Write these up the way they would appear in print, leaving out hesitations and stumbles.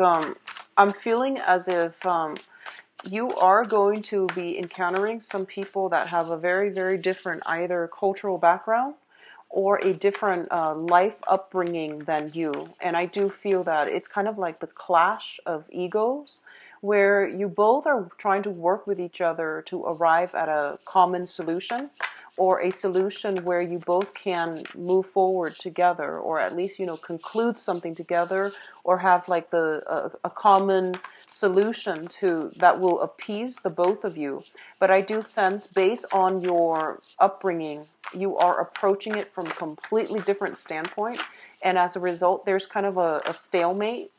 um, I'm feeling as if you are going to be encountering some people that have a very, very different either cultural background or a different life upbringing than you. And I do feel that it's kind of like the clash of egos where you both are trying to work with each other to arrive at a common solution or a solution where you both can move forward together or at least, conclude something together or have like a common solution to that will appease the both of you. But I do sense based on your upbringing, you are approaching it from a completely different standpoint. And as a result, there's kind of a stalemate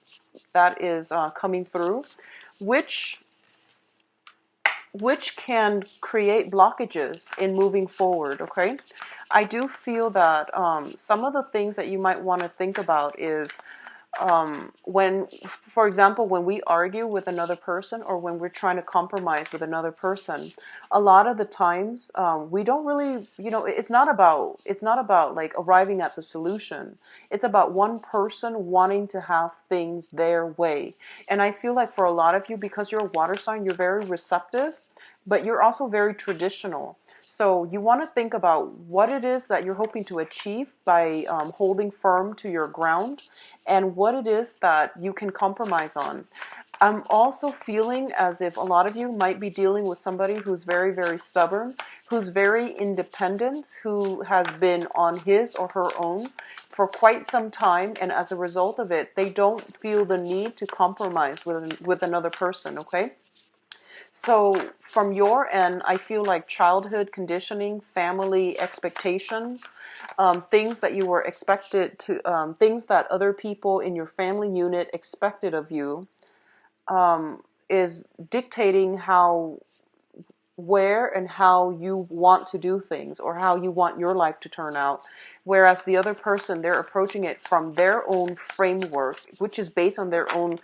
that is coming through, which can create blockages in moving forward, okay? I do feel that some of the things that you might want to think about is when, for example, when we argue with another person or when we're trying to compromise with another person, a lot of the times we don't really, it's not about like arriving at the solution. It's about one person wanting to have things their way. And I feel like for a lot of you, because you're a water sign, you're very receptive, but you're also very traditional. So you want to think about what it is that you're hoping to achieve by holding firm to your ground and what it is that you can compromise on. I'm also feeling as if a lot of you might be dealing with somebody who's very, very stubborn, who's very independent, who has been on his or her own for quite some time, and as a result of it, they don't feel the need to compromise with another person, okay? So from your end, I feel like childhood conditioning, family expectations, things that you were expected to, things that other people in your family unit expected of you, is dictating where and how you want to do things or how you want your life to turn out. Whereas the other person, they're approaching it from their own framework, which is based on their own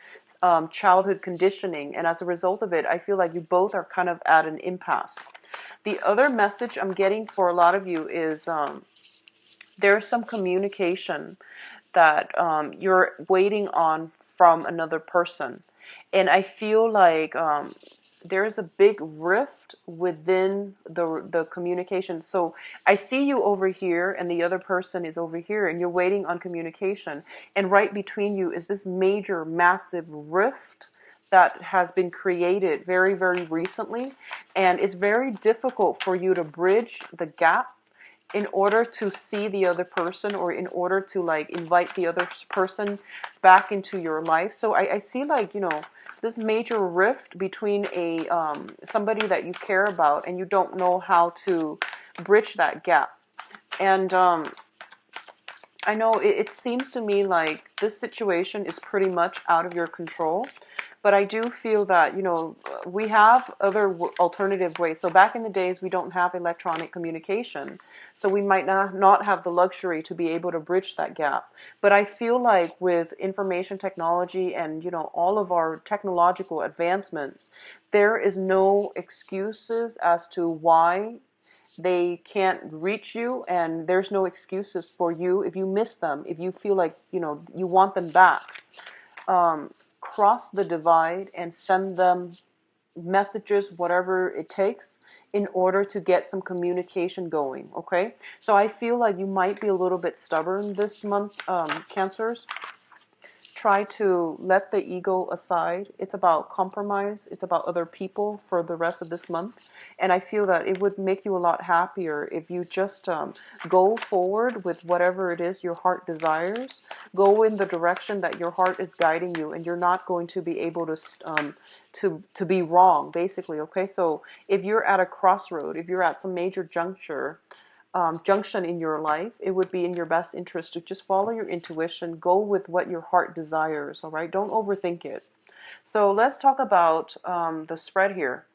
childhood conditioning. And as a result of it, I feel like you both are kind of at an impasse. The other message I'm getting for a lot of you is there's some communication that you're waiting on from another person. And I feel like there's a big rift within the communication. So I see you over here and the other person is over here and you're waiting on communication. And right between you is this major, massive rift that has been created very, very recently. And it's very difficult for you to bridge the gap in order to see the other person or in order to like invite the other person back into your life. So I see like, this major rift between a somebody that you care about and you don't know how to bridge that gap. And I know it seems to me like this situation is pretty much out of your control. But I do feel that, we have other alternative ways. So back in the days, we don't have electronic communication. So we might not have the luxury to be able to bridge that gap. But I feel like with information technology and, all of our technological advancements, there is no excuses as to why they can't reach you, and there's no excuses for you if you miss them, if you feel like, you want them back. Cross the divide and send them messages, whatever it takes, in order to get some communication going, okay? So I feel like you might be a little bit stubborn this month, Cancers. Try to let the ego aside. It's about compromise. It's about other people for the rest of this month. And I feel that it would make you a lot happier if you just go forward with whatever it is your heart desires. Go in the direction that your heart is guiding you, and you're not going to be able to be wrong, basically. Okay, so if you're at a crossroad, if you're at some major junction in your life, it would be in your best interest to just follow your intuition, go with what your heart desires, all right? Don't overthink it. So let's talk about the spread here.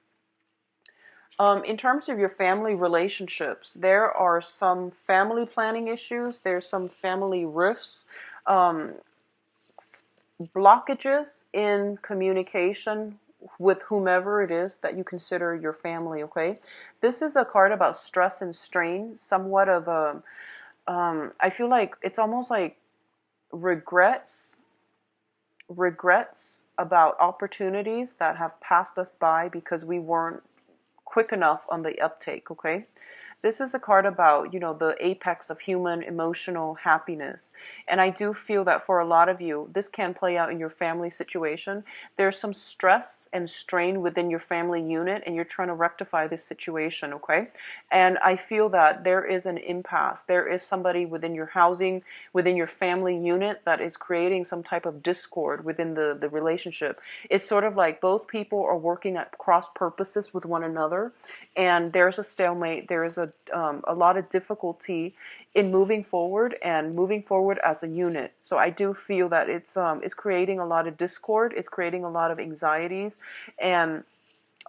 In terms of your family relationships, there are some family planning issues, there's some family rifts, blockages in communication with whomever it is that you consider your family, okay? This is a card about stress and strain, somewhat of a, I feel like it's almost like regrets regrets about opportunities that have passed us by because we weren't quick enough on the uptake, okay? This is a card about, the apex of human emotional happiness. And I do feel that for a lot of you, this can play out in your family situation. There's some stress and strain within your family unit, and you're trying to rectify this situation, okay? And I feel that there is an impasse. There is somebody within your housing, within your family unit that is creating some type of discord within the relationship. It's sort of like both people are working at cross purposes with one another, and there's a stalemate. There is a lot of difficulty in moving forward and moving forward as a unit. So I do feel that it's creating a lot of discord. It's creating a lot of anxieties, and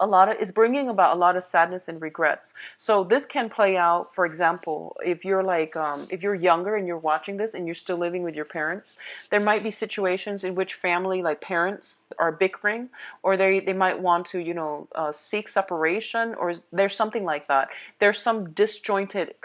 it's bringing about a lot of sadness and regrets. So this can play out, for example, if you're if you're younger and you're watching this and you're still living with your parents, there might be situations in which family, like parents, are bickering, or they might want to, seek separation, or there's something like that. There's some disjointed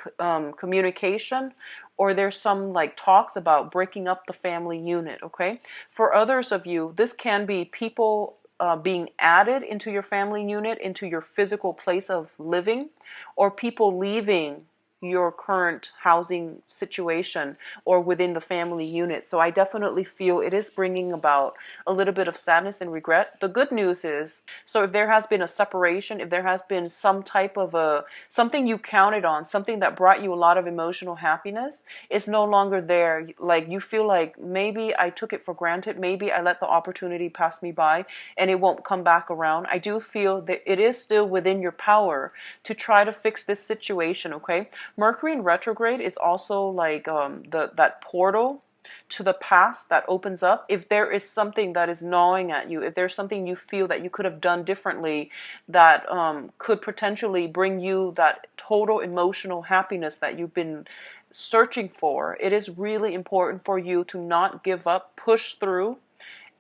communication, or there's some like talks about breaking up the family unit, okay? For others of you, this can be people being added into your family unit, into your physical place of living, or people leaving your current housing situation or within the family unit. So I definitely feel it is bringing about a little bit of sadness and regret. The good news is, so if there has been a separation, if there has been some type of something you counted on, something that brought you a lot of emotional happiness, it's no longer there. Like you feel like maybe I took it for granted, maybe I let the opportunity pass me by and it won't come back around. I do feel that it is still within your power to try to fix this situation, okay? Mercury in retrograde is also like that portal to the past that opens up. If there is something that is gnawing at you, if there's something you feel that you could have done differently that could potentially bring you that total emotional happiness that you've been searching for, it is really important for you to not give up, push through,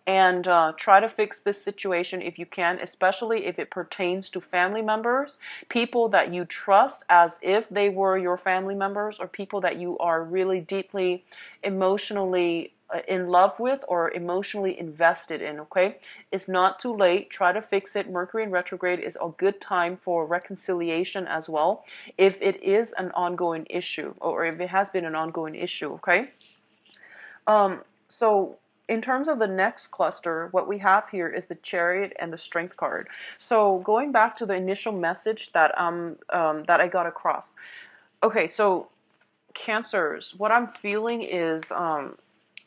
and try to fix this situation if you can, especially if it pertains to family members, people that you trust as if they were your family members, or people that you are really deeply emotionally in love with or emotionally invested in, okay? It's not too late. Try to fix it. Mercury in retrograde is a good time for reconciliation as well, if it is an ongoing issue, or if it has been an ongoing issue, okay? So in terms of the next cluster, what we have here is the Chariot and the Strength card. So going back to the initial message that that I got across. Okay, so Cancers, what I'm feeling is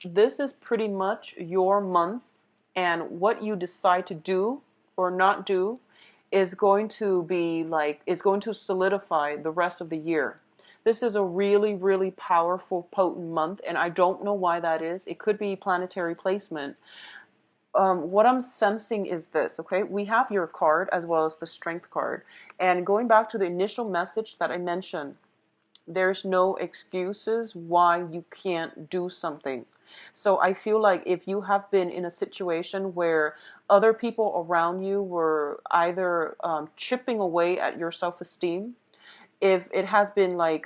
this is pretty much your month, and what you decide to do or not do is going to be like, it's going to solidify the rest of the year. This is a really, really powerful, potent month, and I don't know why that is. It could be planetary placement. What I'm sensing is this, okay? We have your card as well as the Strength card. And going back to the initial message that I mentioned, there's no excuses why you can't do something. So I feel like if you have been in a situation where other people around you were either chipping away at your self-esteem, if it has been like,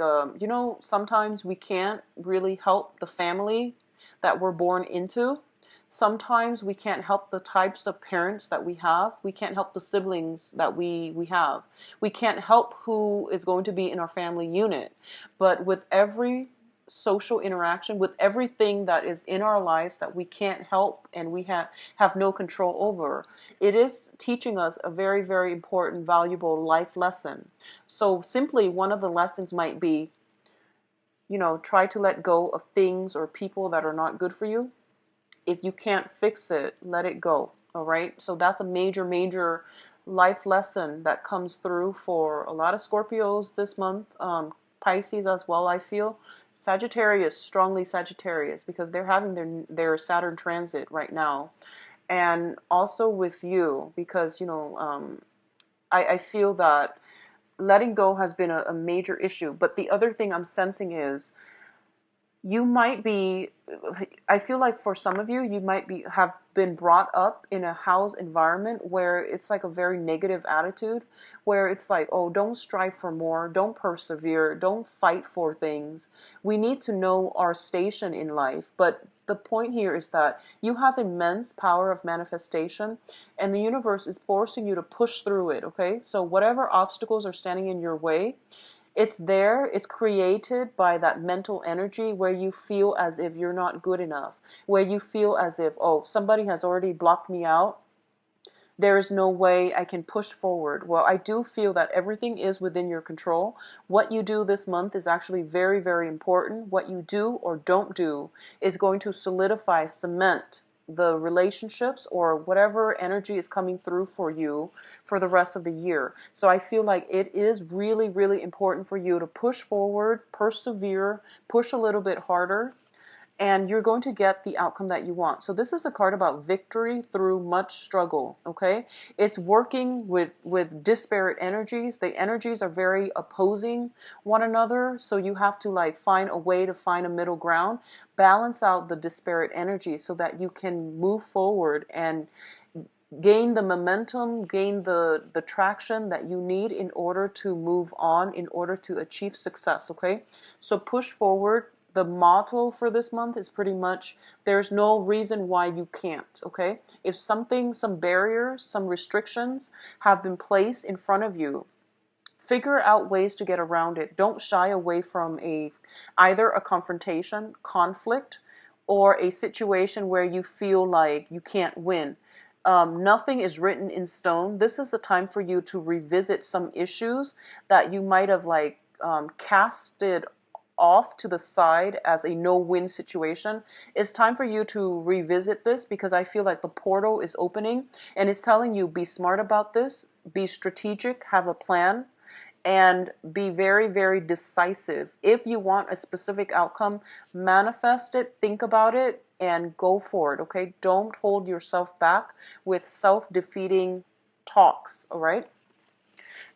sometimes we can't really help the family that we're born into. Sometimes we can't help the types of parents that we have. We can't help the siblings that we have. We can't help who is going to be in our family unit. But with every social interaction, with everything that is in our lives that we can't help and we have no control over, it is teaching us a very, very important, valuable life lesson. So simply one of the lessons might be, try to let go of things or people that are not good for you. If you can't fix it, let it go. All right. So that's a major, major life lesson that comes through for a lot of Scorpios this month. Pisces as well, I feel. Sagittarius, strongly Sagittarius, because they're having their Saturn transit right now. And also with you, because, I feel that letting go has been a major issue. But the other thing I'm sensing is you might be, I feel like for some of you, you might be have been brought up in a house environment where it's like a very negative attitude, where it's like, oh, don't strive for more, don't persevere, don't fight for things. We need to know our station in life. But the point here is that you have immense power of manifestation, and the universe is forcing you to push through it, okay? So whatever obstacles are standing in your way, it's there, it's created by that mental energy where you feel as if you're not good enough, where you feel as if, oh, somebody has already blocked me out. There is no way I can push forward. Well, I do feel that everything is within your control. What you do this month is actually very, very important. What you do or don't do is going to solidify, cement the relationships or whatever energy is coming through for you for the rest of the year. So I feel like it is really, really important for you to push forward, persevere, push a little bit harder, and you're going to get the outcome that you want. So this is a card about victory through much struggle, okay? It's working with disparate energies. The energies are very opposing one another, so you have to like find a way to find a middle ground, balance out the disparate energies so that you can move forward and gain the momentum, gain the traction that you need in order to move on, in order to achieve success, okay? So push forward. The motto for this month is pretty much, there's no reason why you can't, okay? If something, some barriers, some restrictions have been placed in front of you, figure out ways to get around it. Don't shy away from either a confrontation, conflict, or a situation where you feel like you can't win. Nothing is written in stone. This is a time for you to revisit some issues that you might have like casted off to the side as a no-win situation. It's time for you to revisit this, because I feel like the portal is opening and it's telling you, be smart about this, be strategic, have a plan, and be very, very decisive. If you want a specific outcome, manifest it, think about it, and go for it, okay? Don't hold yourself back with self-defeating talks, all right?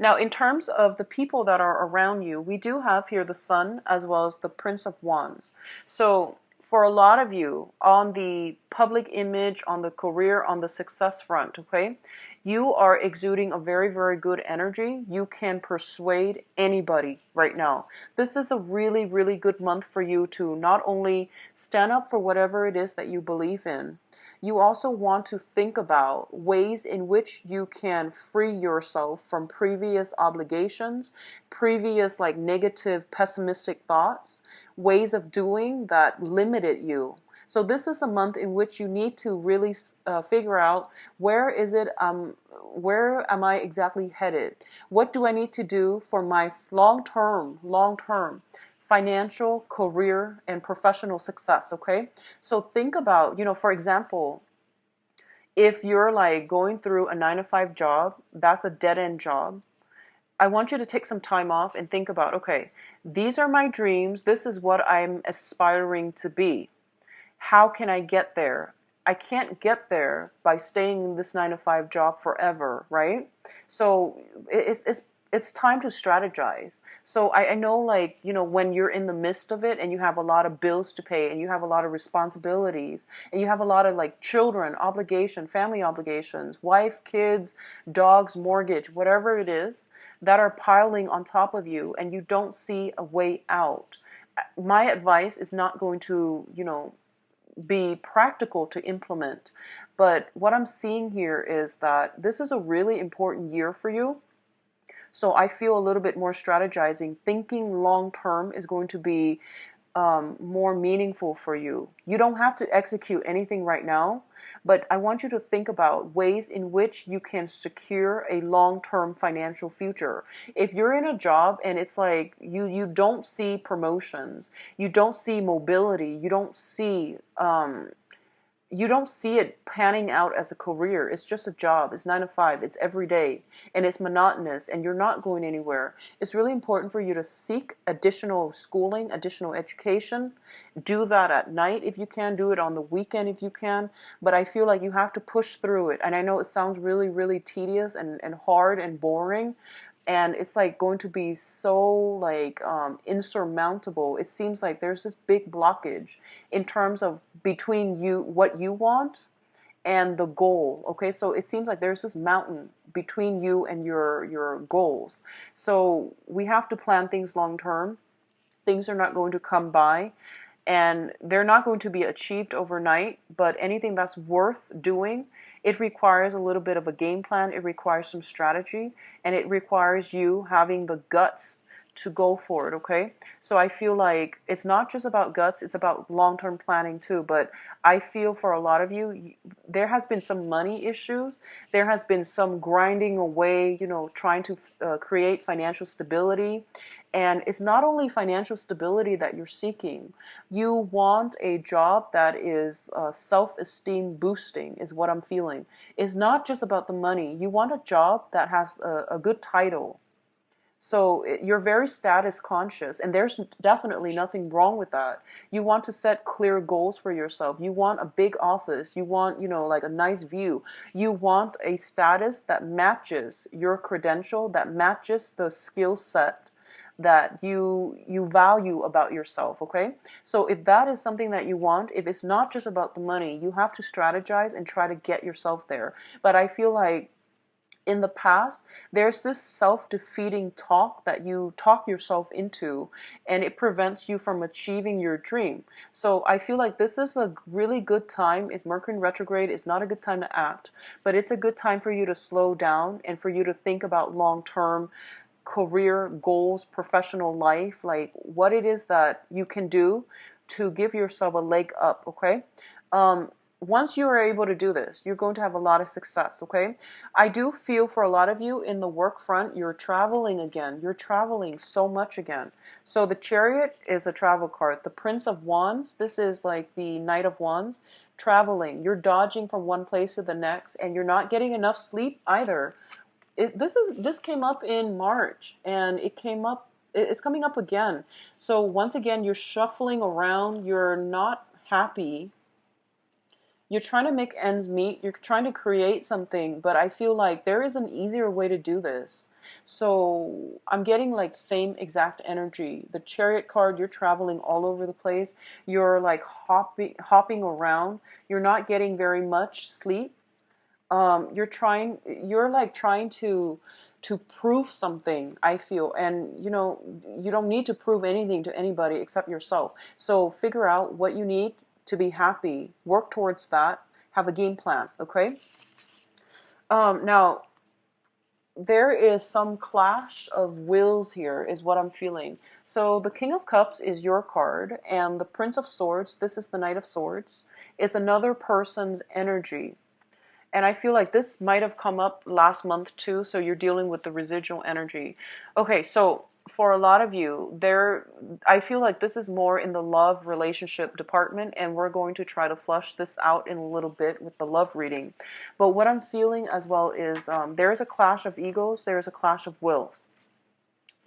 Now, in terms of the people that are around you, we do have here the Sun as well as the Prince of Wands. So for a lot of you, on the public image, on the career, on the success front, okay, you are exuding a very, very good energy. You can persuade anybody right now. This is a really, really good month for you to not only stand up for whatever it is that you believe in, you also want to think about ways in which you can free yourself from previous obligations, previous like negative, pessimistic thoughts, ways of doing that limited you. So this is a month in which you need to really figure out, where am I exactly headed? What do I need to do for my long-term financial, career, and professional success, okay? So think about, for example, if you're like going through a 9-to-5 job, that's a dead-end job. I want you to take some time off and think about, okay, these are my dreams. This is what I'm aspiring to be. How can I get there? I can't get there by staying in this 9-to-5 job forever, right? So it's time to strategize. So I know, like, when you're in the midst of it and you have a lot of bills to pay and you have a lot of responsibilities and you have a lot of like children, obligation, family obligations, wife, kids, dogs, mortgage, whatever it is that are piling on top of you and you don't see a way out. My advice is not going to, be practical to implement. But what I'm seeing here is that this is a really important year for you. So I feel a little bit more strategizing. Thinking long term is going to be more meaningful for you. You don't have to execute anything right now, but I want you to think about ways in which you can secure a long-term financial future. If you're in a job and it's like you don't see promotions, you don't see mobility, you don't see it panning out as a career. It's just a job. It's 9-to-5. It's every day. And it's monotonous and you're not going anywhere. It's really important for you to seek additional schooling, additional education. Do that at night if you can. Do it on the weekend if you can. But I feel like you have to push through it. And I know it sounds really, really tedious and hard and boring. and it's like going to be so like insurmountable. It seems like there's this big blockage in terms of between you, what you want, and the goal. Okay, so it seems like there's this mountain between you and your goals. So we have to plan things long term. Things are not going to come by, and they're not going to be achieved overnight, but anything that's worth doing, it requires a little bit of a game plan, it requires some strategy, and it requires you having the guts to go for it, okay? So I feel like it's not just about guts, it's about long-term planning too, but I feel for a lot of you, there has been some money issues, there has been some grinding away, trying to create financial stability, and it's not only financial stability that you're seeking. You want a job that is self-esteem boosting, is what I'm feeling. It's not just about the money. You want a job that has a good title. So you're very status conscious, and there's definitely nothing wrong with that. You want to set clear goals for yourself. You want a big office. You want, like a nice view. You want a status that matches your credential, that matches the skill set that you value about yourself, okay? So if that is something that you want, if it's not just about the money, you have to strategize and try to get yourself there. But I feel like in the past, there's this self-defeating talk that you talk yourself into, and it prevents you from achieving your dream. So I feel like this is a really good time. It's Mercury in retrograde. It's not a good time to act, but it's a good time for you to slow down and for you to think about long-term career goals, professional life, like what it is that you can do to give yourself a leg up, okay? Once you are able to do this, you're going to have a lot of success, okay? I do feel for a lot of you in the work front, you're traveling again. You're traveling so much again. So the Chariot is a travel card. The Prince of Wands, this is like the Knight of Wands, traveling. You're dodging from one place to the next, and you're not getting enough sleep either. This came up in March, and it's coming up again. So once again, you're shuffling around, you're not happy, you're trying to make ends meet, you're trying to create something, but I feel like there is an easier way to do this. So I'm getting like same exact energy. The Chariot card, you're traveling all over the place, you're like hopping around, you're not getting very much sleep. You're like trying to prove something, I feel, and you don't need to prove anything to anybody except yourself. So figure out what you need to be happy, work towards that, have a game plan, okay? Now there is some clash of wills here, is what I'm feeling. So the King of Cups is your card, and the Prince of Swords, this is the Knight of Swords, is another person's energy. And I feel like this might have come up last month too, so you're dealing with the residual energy. Okay, so for a lot of you, I feel like this is more in the love relationship department, and we're going to try to flush this out in a little bit with the love reading. But what I'm feeling as well is there's a clash of egos, there's a clash of wills.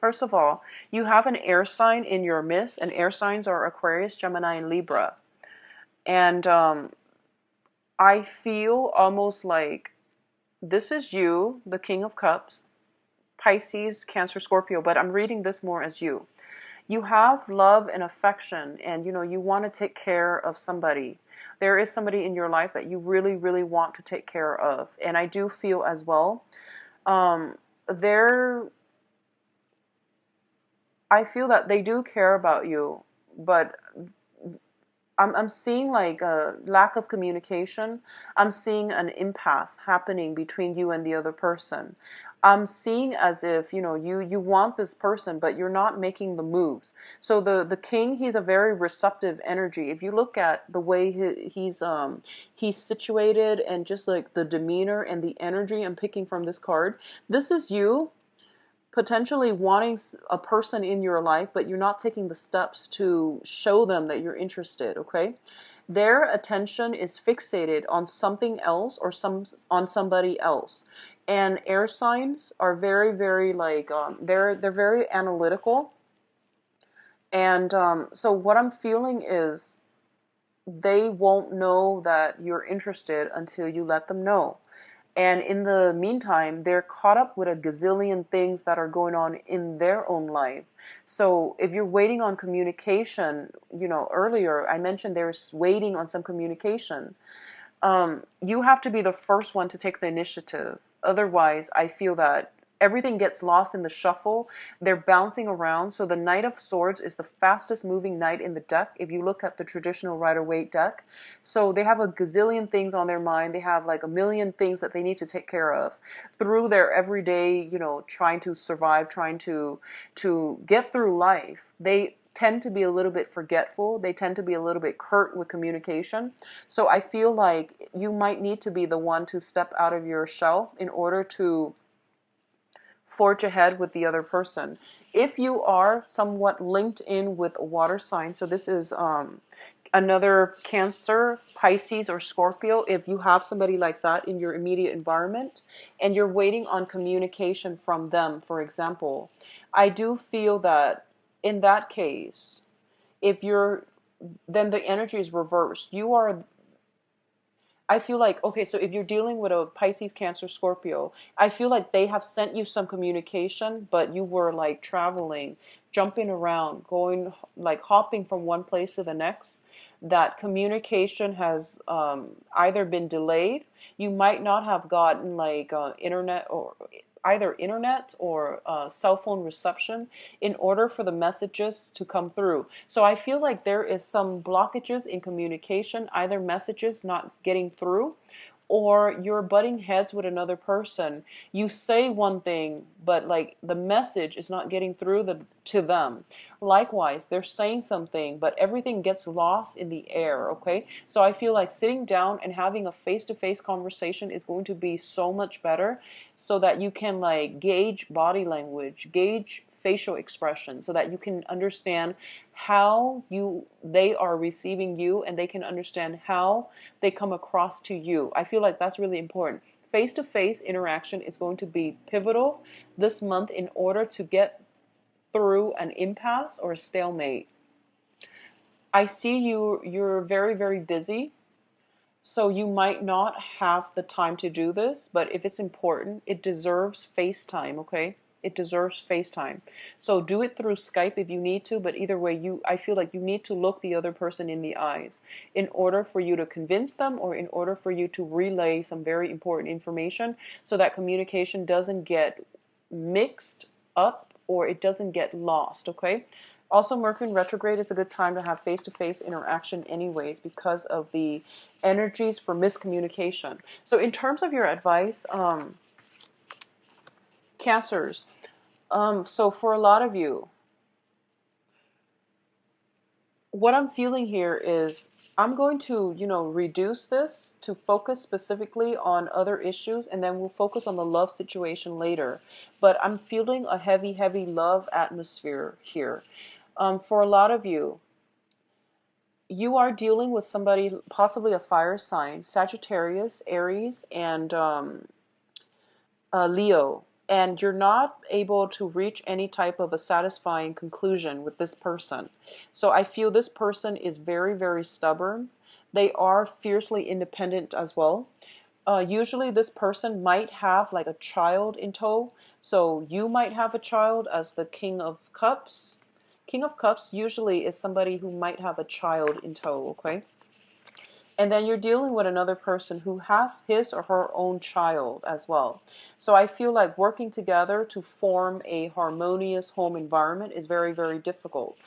First of all, you have an air sign in your midst, and air signs are Aquarius, Gemini, and Libra. And I feel almost like this is you, the King of Cups, Pisces, Cancer, Scorpio, but I'm reading this more as you. You have love and affection, and you want to take care of somebody. There is somebody in your life that you really, really want to take care of. And I do feel as well, I feel that they do care about you, but I'm seeing like a lack of communication. I'm seeing an impasse happening between you and the other person. I'm seeing as if, you want this person, but you're not making the moves. So the king, he's a very receptive energy. If you look at the way he's situated, and just like the demeanor and the energy I'm picking from this card, this is you potentially wanting a person in your life, but you're not taking the steps to show them that you're interested, okay? Their attention is fixated on something else, or on somebody else. And air signs are very, very like, they're very analytical. And so what I'm feeling is they won't know that you're interested until you let them know. And in the meantime, they're caught up with a gazillion things that are going on in their own life. So if you're waiting on communication, earlier I mentioned there's waiting on some communication. You have to be the first one to take the initiative. Otherwise, I feel that everything gets lost in the shuffle. They're bouncing around. So the Knight of Swords is the fastest moving knight in the deck if you look at the traditional Rider-Waite deck. So they have a gazillion things on their mind. They have like a million things that they need to take care of through their everyday, trying to survive, trying to get through life. They tend to be a little bit forgetful. They tend to be a little bit curt with communication. So I feel like you might need to be the one to step out of your shell in order to forge ahead with the other person. If you are somewhat linked in with a water sign, so this is another Cancer, Pisces, or Scorpio, if you have somebody like that in your immediate environment and you're waiting on communication from them, for example, I do feel that in that case, then the energy is reversed. I feel like, okay, so if you're dealing with a Pisces, Cancer, Scorpio, I feel like they have sent you some communication, but you were like traveling, jumping around, going, like hopping from one place to the next. That communication has either been delayed, you might not have gotten like internet or either internet or cell phone reception in order for the messages to come through. So I feel like there is some blockages in communication, either messages not getting through or you're butting heads with another person. You say one thing, but like the message is not getting through to them. Likewise, they're saying something, but everything gets lost in the air, okay? So I feel like sitting down and having a face-to-face conversation is going to be so much better so that you can like gauge body language, gauge facial expression so that you can understand how they are receiving you and they can understand how they come across to you. I feel like that's really important. Face-to-face interaction is going to be pivotal this month in order to get through an impasse or a stalemate. I see you're very, very busy, so you might not have the time to do this, but if it's important, it deserves FaceTime, okay? It deserves FaceTime. So do it through Skype if you need to, but either way, I feel like you need to look the other person in the eyes in order for you to convince them or in order for you to relay some very important information so that communication doesn't get mixed up or it doesn't get lost, okay? Also, Mercury in retrograde is a good time to have face-to-face interaction anyways because of the energies for miscommunication. So in terms of your advice, Cancers, so for a lot of you, what I'm feeling here is I'm going to, reduce this to focus specifically on other issues and then we'll focus on the love situation later. But I'm feeling a heavy, heavy love atmosphere here. For a lot of you, you are dealing with somebody, possibly a fire sign, Sagittarius, Aries, and Leo, and you're not able to reach any type of a satisfying conclusion with this person. So I feel this person is very, very stubborn. They are fiercely independent as well. Usually this person might have like a child in tow. So you might have a child as the King of Cups. King of Cups usually is somebody who might have a child in tow, okay? And then you're dealing with another person who has his or her own child as well. So I feel like working together to form a harmonious home environment is very, very difficult.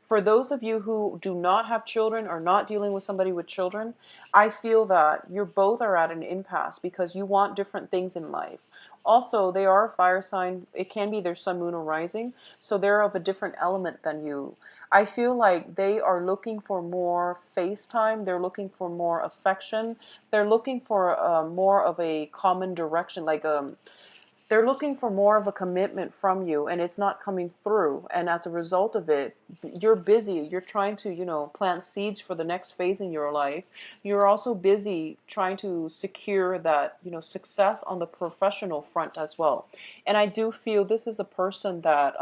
For those of you who do not have children or not dealing with somebody with children, I feel that you both are at an impasse because you want different things in life. Also, they are a fire sign. It can be their sun, moon, or rising. So they're of a different element than you. I feel like they are looking for more FaceTime. They're looking for more affection. They're looking for more of a common direction. They're looking for more of a commitment from you, and it's not coming through. And as a result of it, you're busy. You're trying to, plant seeds for the next phase in your life. You're also busy trying to secure that, success on the professional front as well. And I do feel this is a person that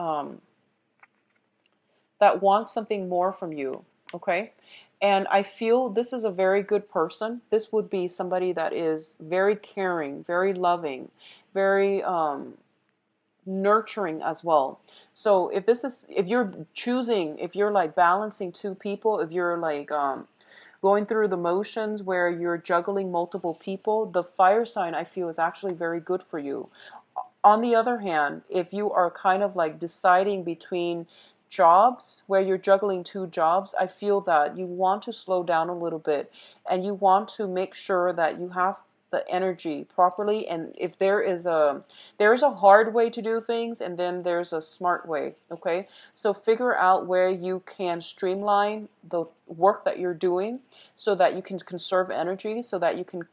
wants something more from you, okay? And I feel this is a very good person. This would be somebody that is very caring, very loving, very nurturing as well. So if you're choosing, if you're like balancing two people, if you're like going through the motions where you're juggling multiple people, the fire sign I feel is actually very good for you. On the other hand, if you are kind of like deciding between jobs where you're juggling two jobs, I feel that you want to slow down a little bit and you want to make sure that you have the energy properly. And if there is a hard way to do things and then there's a smart way, okay? So figure out where you can streamline the work that you're doing so that you can conserve energy, so that you can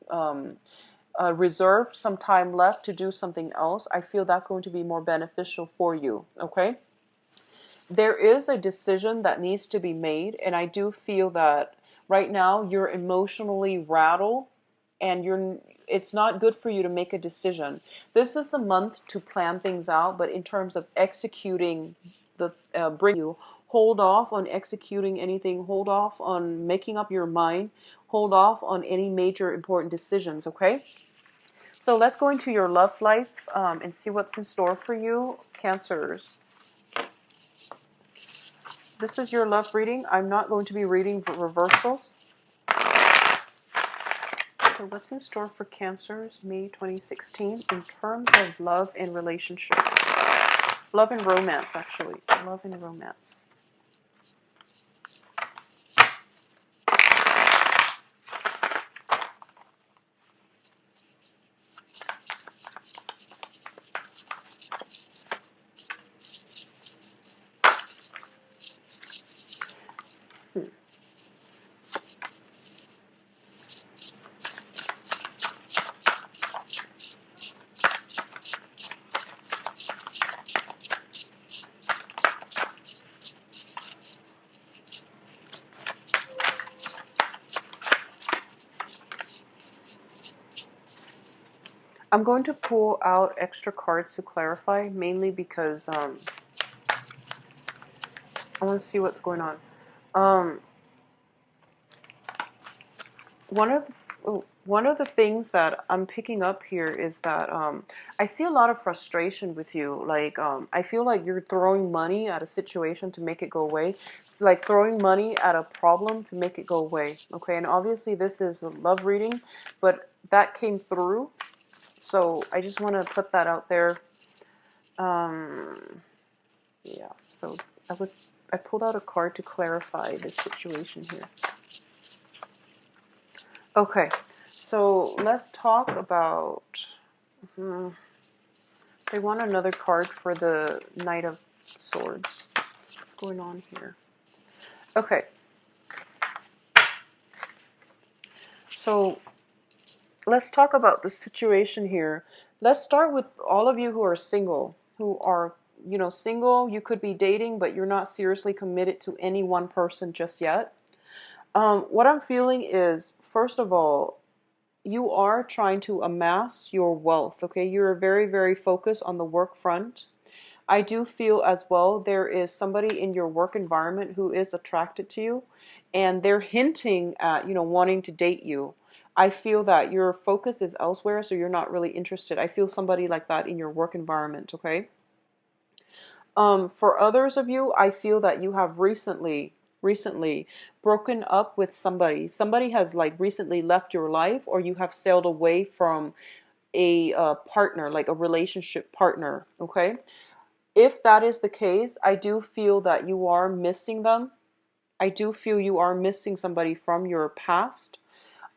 reserve some time left to do something else. I feel that's going to be more beneficial for you, okay? There is a decision that needs to be made, and I do feel that right now you're emotionally rattled and it's not good for you to make a decision. This is the month to plan things out, but in terms of executing the bring you, hold off on executing anything, hold off on making up your mind, hold off on any major important decisions, okay? So let's go into your love life and see what's in store for you, Cancers. This is your love reading. I'm not going to be reading reversals. So what's in store for Cancers, May 2016, in terms of love and relationship? Love and romance, actually. Love and romance. I'm going to pull out extra cards to clarify, mainly because I want to see what's going on. One of the things that I'm picking up here is that I see a lot of frustration with you. Like I feel like you're throwing money at a situation to make it go away, like throwing money at a problem to make it go away. Okay, and obviously this is a love reading, but that came through. So I just want to put that out there. Yeah, so I pulled out a card to clarify this situation here. Okay, so let's talk about, they want another card for the Knight of Swords. What's going on here? Okay, so let's talk about the situation here. Let's start with all of you who are single, single. You could be dating, but you're not seriously committed to any one person just yet. What I'm feeling is, first of all, you are trying to amass your wealth, okay? You're very, very focused on the work front. I do feel as well there is somebody in your work environment who is attracted to you, and they're hinting at, wanting to date you. I feel that your focus is elsewhere, so you're not really interested. I feel somebody like that in your work environment, okay? For others of you, I feel that you have recently broken up with somebody. Somebody has like recently left your life, or you have sailed away from a partner, like a relationship partner, okay? If that is the case, I do feel that you are missing them. I do feel you are missing somebody from your past.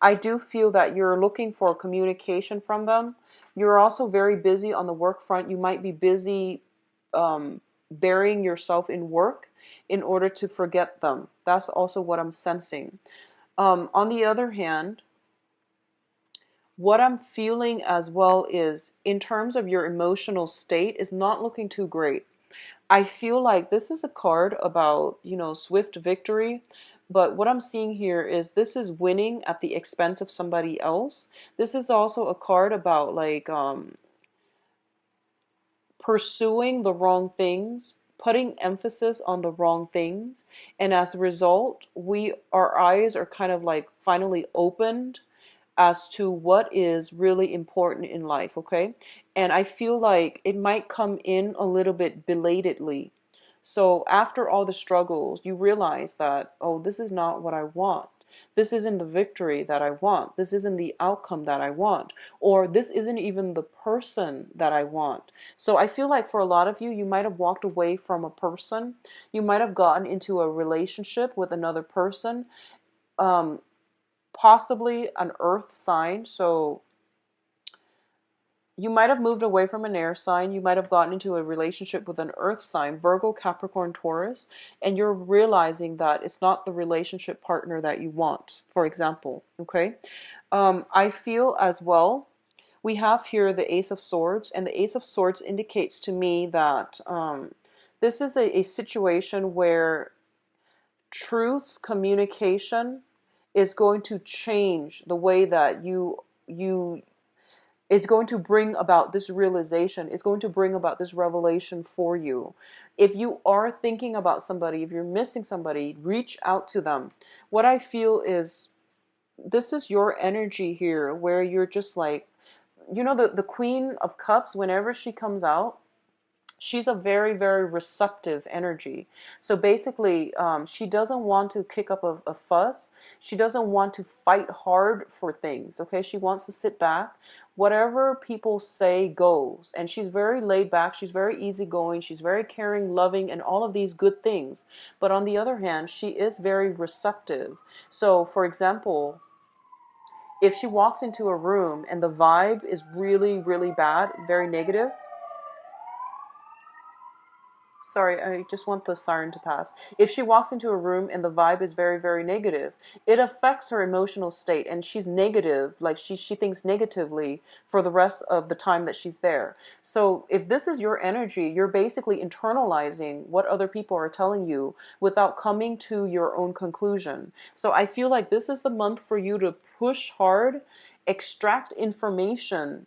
I do feel that you're looking for communication from them. You're also very busy on the work front. You might be busy burying yourself in work in order to forget them. That's also what I'm sensing. On the other hand, what I'm feeling as well is, in terms of your emotional state, is not looking too great. I feel like this is a card about, swift victory. But what I'm seeing here is this is winning at the expense of somebody else. This is also a card about like pursuing the wrong things putting emphasis on the wrong things. And as a result, our eyes are kind of like finally opened as to what is really important in life, okay? And I feel like it might come in a little bit belatedly. So after all the struggles, you realize that, oh, this is not what I want. This isn't the victory that I want. This isn't the outcome that I want. Or this isn't even the person that I want. So I feel like for a lot of you, you might have walked away from a person. You might have gotten into a relationship with another person. Um, Possibly an earth sign. So you might have moved away from an air sign. You might have gotten into a relationship with an earth sign, Virgo, Capricorn, Taurus, and you're realizing that it's not the relationship partner that you want, for example. Okay. I feel as well, we have here the Ace of Swords, and the Ace of Swords indicates to me that this is a situation where truths, communication is going to change the way that you it's going to bring about this realization. It's going to bring about this revelation for you. If you are thinking about somebody, if you're missing somebody, reach out to them. What I feel is this is your energy here where you're just like, the Queen of Cups, whenever she comes out, she's a very, very receptive energy. So basically, she doesn't want to kick up a fuss. She doesn't want to fight hard for things. Okay, she wants to sit back. Whatever people say goes. And she's very laid back. She's very easygoing. She's very caring, loving, and all of these good things. But on the other hand, she is very receptive. So, for example, if she walks into a room and the vibe is really, really bad, very negative. Sorry, I just want the siren to pass. If she walks into a room and the vibe is very, very negative, it affects her emotional state, and she's negative, like she thinks negatively for the rest of the time that she's there. So if this is your energy, you're basically internalizing what other people are telling you without coming to your own conclusion. So I feel like this is the month for you to push hard, extract information,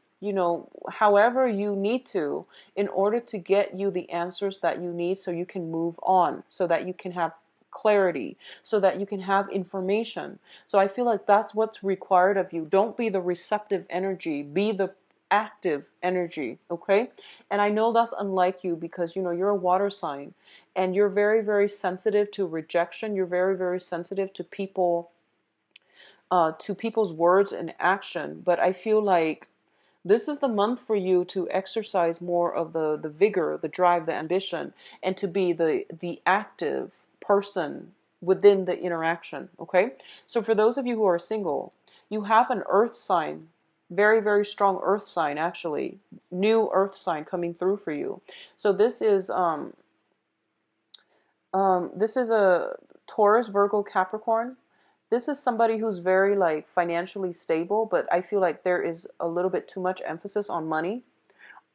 however you need to, in order to get you the answers that you need so you can move on, so that you can have clarity, so that you can have information. So I feel like that's what's required of you. Don't be the receptive energy, be the active energy, okay? And I know that's unlike you because, you're a water sign and you're very, very sensitive to rejection. You're very, very sensitive to people's words and action. But I feel like this is the month for you to exercise more of the vigor, the drive, the ambition, and to be the active person within the interaction, okay? So for those of you who are single, you have an earth sign, very, very strong earth sign, actually, new earth sign coming through for you. So this is a Taurus, Virgo, Capricorn. This is somebody who's very like financially stable, but I feel like there is a little bit too much emphasis on money,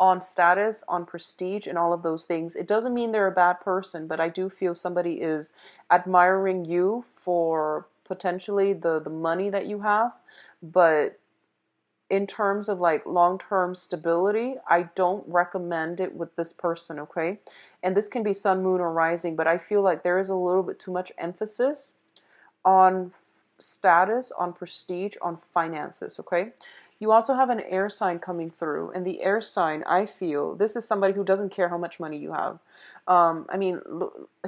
on status, on prestige, and all of those things. It doesn't mean they're a bad person, but I do feel somebody is admiring you for potentially the money that you have. But in terms of like long-term stability, I don't recommend it with this person, okay? And this can be sun, moon, or rising, but I feel like there is a little bit too much emphasis on status, on prestige, on finances, okay? You also have an air sign coming through, and the air sign, I feel, this is somebody who doesn't care how much money you have. I mean,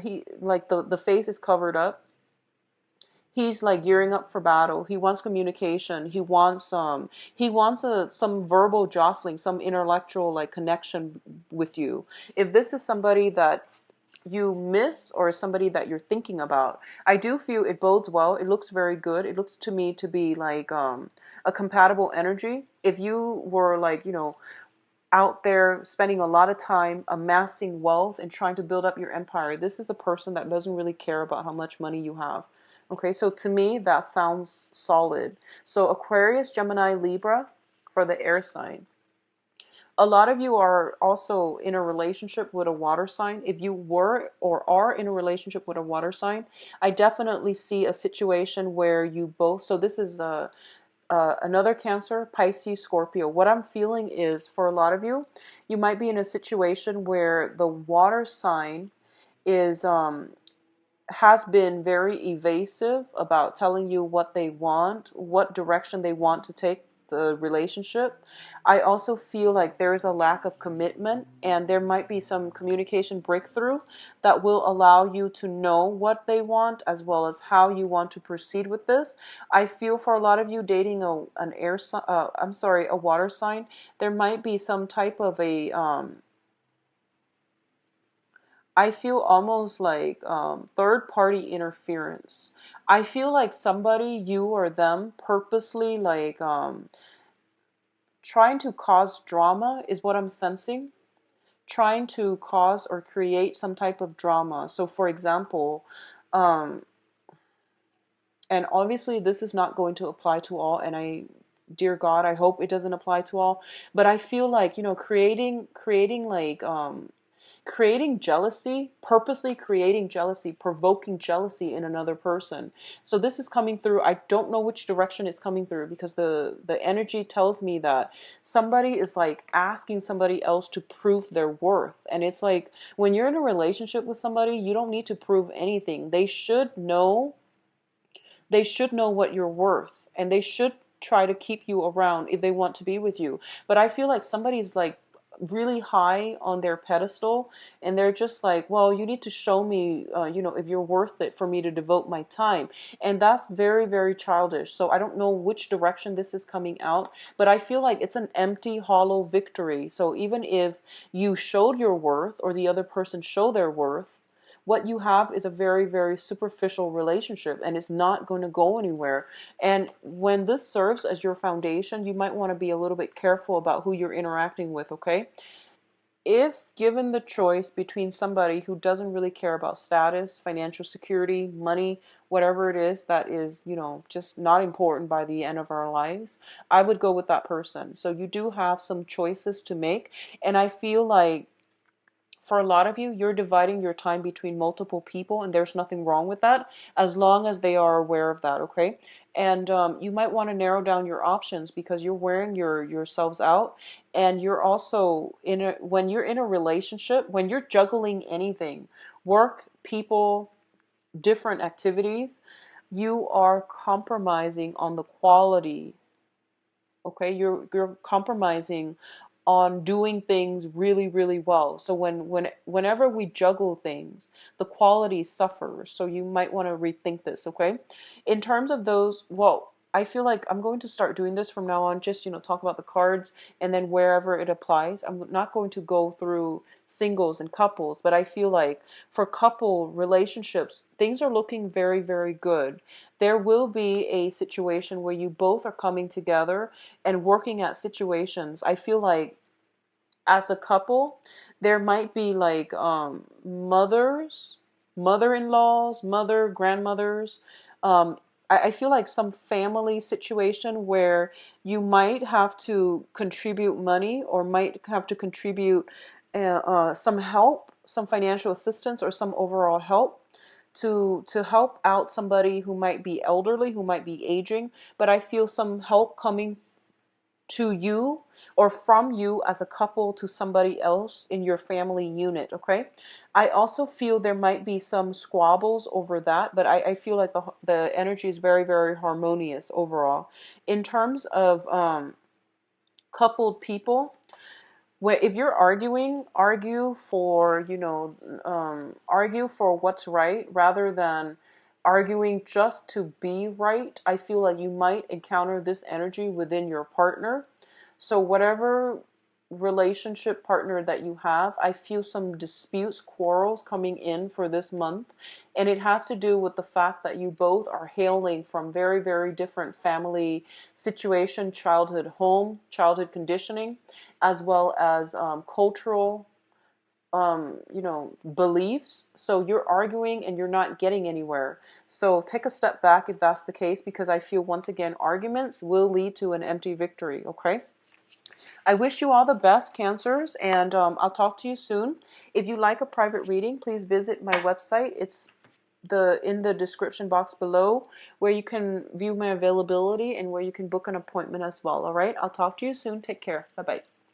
he, like, the face is covered up. He's like gearing up for battle. He wants communication. He wants some verbal jostling, some intellectual like connection with you. If this is somebody that you miss or somebody that you're thinking about, I do feel it bodes well. It looks very good. It looks to me to be like a compatible energy. If you were like, out there spending a lot of time amassing wealth and trying to build up your empire, this is a person that doesn't really care about how much money you have. Okay, so to me, that sounds solid. So Aquarius, Gemini, Libra for the air sign. A lot of you are also in a relationship with a water sign. If you were or are in a relationship with a water sign, I definitely see a situation where you both, so this is another Cancer, Pisces, Scorpio. What I'm feeling is for a lot of you, you might be in a situation where the water sign is has been very evasive about telling you what they want, what direction they want to take the relationship. I also feel like there is a lack of commitment, and there might be some communication breakthrough that will allow you to know what they want as well as how you want to proceed with this. I feel for a lot of you dating a water sign, there might be some type of a I feel almost like third party interference. I feel like somebody, you or them, purposely like trying to cause drama is what I'm sensing. Trying to cause or create some type of drama. So, for example, um, and obviously this is not going to apply to all, and dear God, I hope it doesn't apply to all. But I feel like, creating like creating jealousy, purposely creating jealousy, provoking jealousy in another person. So this is coming through. I don't know which direction it's coming through, because the energy tells me that somebody is like asking somebody else to prove their worth. And it's like, when you're in a relationship with somebody, you don't need to prove anything. They should know what you're worth, and they should try to keep you around if they want to be with you. But I feel like somebody's like really high on their pedestal, and they're just like, well, you need to show me, if you're worth it for me to devote my time. And that's very, very childish. So I don't know which direction this is coming out, but I feel like it's an empty, hollow victory. So even if you showed your worth, or the other person showed their worth, what you have is a very, very superficial relationship, and it's not going to go anywhere. And when this serves as your foundation, you might want to be a little bit careful about who you're interacting with, okay? If given the choice between somebody who doesn't really care about status, financial security, money, whatever it is that is, just not important by the end of our lives, I would go with that person. So you do have some choices to make, and I feel like for a lot of you, you're dividing your time between multiple people, and there's nothing wrong with that as long as they are aware of that, okay? And you might want to narrow down your options, because you're wearing yourselves out, and you're also when you're in a relationship, when you're juggling anything, work, people, different activities, you are compromising on the quality. Okay, you're compromising on doing things really, really well. So whenever we juggle things, the quality suffers. So you might want to rethink this, okay? In terms of those, well, I feel like I'm going to start doing this from now on, just, talk about the cards, and then wherever it applies. I'm not going to go through singles and couples, but I feel like for couple relationships, things are looking very, very good. There will be a situation where you both are coming together and working at situations. I feel like as a couple, there might be like mothers, mother-in-laws, grandmothers. I feel like some family situation where you might have to contribute money, or might have to contribute some help, some financial assistance, or some overall help to help out somebody who might be elderly, who might be aging. But I feel some help coming to you, or from you as a couple, to somebody else in your family unit, okay? I also feel there might be some squabbles over that, but I feel like the energy is very, very harmonious overall. In terms of coupled people, where if you're arguing, argue for what's right rather than arguing just to be right. I feel like you might encounter this energy within your partner. So whatever relationship partner that you have, I feel some disputes, quarrels coming in for this month. And it has to do with the fact that you both are hailing from very, very different family situation, childhood home, childhood conditioning, as well as cultural, beliefs. So you're arguing and you're not getting anywhere. So take a step back if that's the case, because I feel, once again, arguments will lead to an empty victory, okay? I wish you all the best, Cancers, and I'll talk to you soon. If you like a private reading, please visit my website. It's in the description box below, where you can view my availability and where you can book an appointment as well. All right, I'll talk to you soon. Take care. Bye bye.